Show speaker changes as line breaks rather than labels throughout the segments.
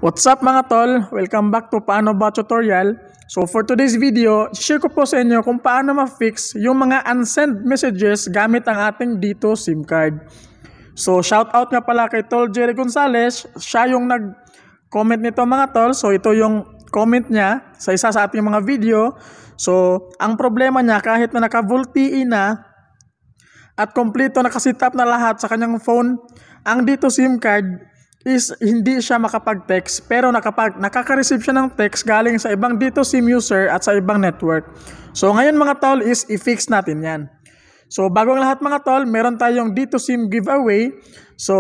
What's up mga tol? Welcome back to Paano Ba Tutorial. So for today's video, share ko po sa inyo kung paano ma-fix yung mga unsend messages gamit ang ating Dito SIM card. So shoutout nga pala kay Tol Jerry Gonzalez. Siya yung nag-comment nito mga tol. So ito yung comment niya sa isa sa ating mga video. So ang problema niya, kahit na naka-VoLTE na at kompleto nakasit up na lahat sa kanyang phone, ang Dito SIM card is hindi siya makapag-text pero nakaka-receive siya ng text galing sa ibang Dito SIM user at sa ibang network. So ngayon mga tol is i-fix natin yan. So bago ang lahat mga tol, meron tayong Dito SIM giveaway. So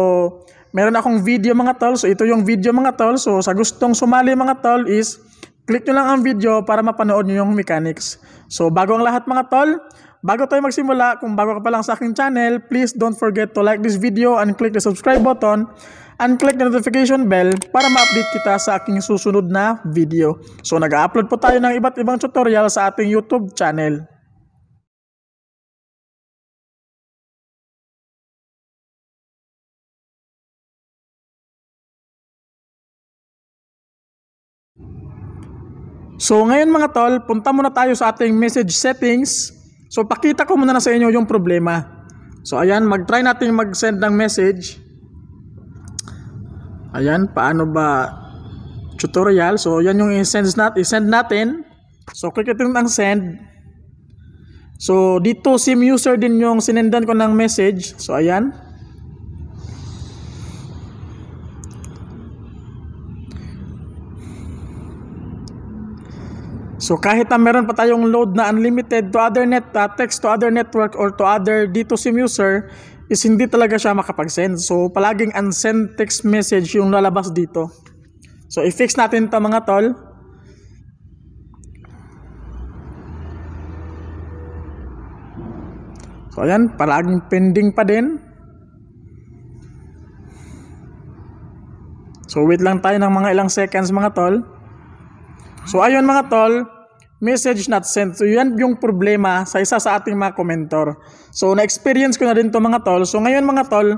meron akong video mga tol. So ito yung video mga tol. So sa gustong sumali mga tol is click nyo lang ang video para mapanood nyo yung mechanics. So bago ang lahat mga tol, bago tayo magsimula, kung bago ka pa lang sa aking channel, please don't forget to like this video and click the subscribe button and click the notification bell para ma-update kita sa aking susunod na video. So nag-upload po tayo ng iba't ibang tutorial sa ating YouTube channel. So ngayon mga tol, punta muna tayo sa ating message settings. So pakita ko muna na sa inyo yung problema. So ayan, mag-try natin mag-send ng message. Ayan, paano ba tutorial. So yan yung i-send natin. So click ito ng send. So dito SIM user din yung sinendan ko ng message. So ayan. So kahit na meron pa tayong load na unlimited to other text to other network or to other Dito SIM user, is hindi talaga siya makapag-send. So palaging unsend text message yung lalabas dito. So i-fix natin ito mga tol. So ayan, palaging pending pa din. So wait lang tayo ng mga ilang seconds mga tol. So ayun mga tol, message not sent. So yan yung problema sa isa sa ating mga komentor. So na-experience ko na din to mga tol. So ngayon mga tol,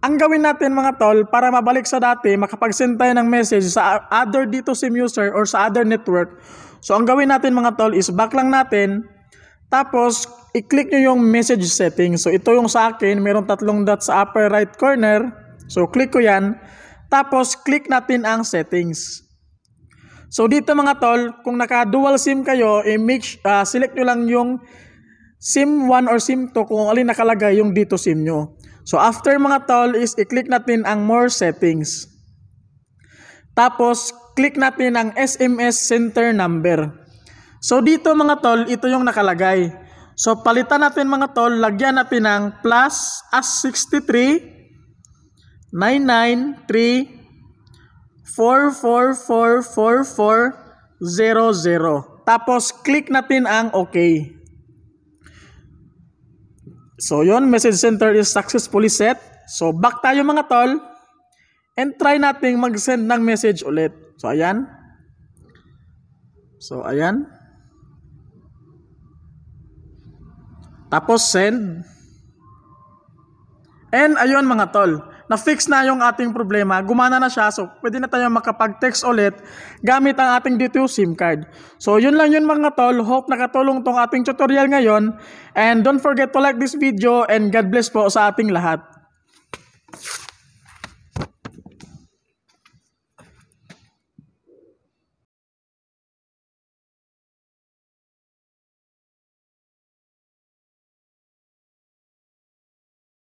ang gawin natin mga tol para mabalik sa dati, makapag-send tayo ng message sa other Dito SIM user or sa other network. So ang gawin natin mga tol is back lang natin. Tapos i-click nyo yung message settings. So ito yung sa akin, meron tatlong dots sa upper right corner. So click ko yan. Tapos click natin ang settings. So dito mga tol, kung naka-dual SIM kayo, select nyo lang yung SIM 1 or SIM 2 kung alin nakalagay yung Dito SIM nyo. So after mga tol is i-click natin ang more settings. Tapos click natin ang SMS center number. So dito mga tol, ito yung nakalagay. So palitan natin mga tol, lagyan natin ng plus +63 993 4444400. Tapos click natin ang OK. So yon, message center is successfully set. So back tayo mga tol and try nating mag-send ng message ulit. So ayan. So ayan. Tapos send. And ayun mga tol, na-fix na yung ating problema, gumana na siya, so pwede na tayo makapag-text ulit gamit ang ating Dito SIM card. So yun lang yun mga tol, hope nakatulong tong ating tutorial ngayon, and don't forget to like this video and God bless po sa ating lahat.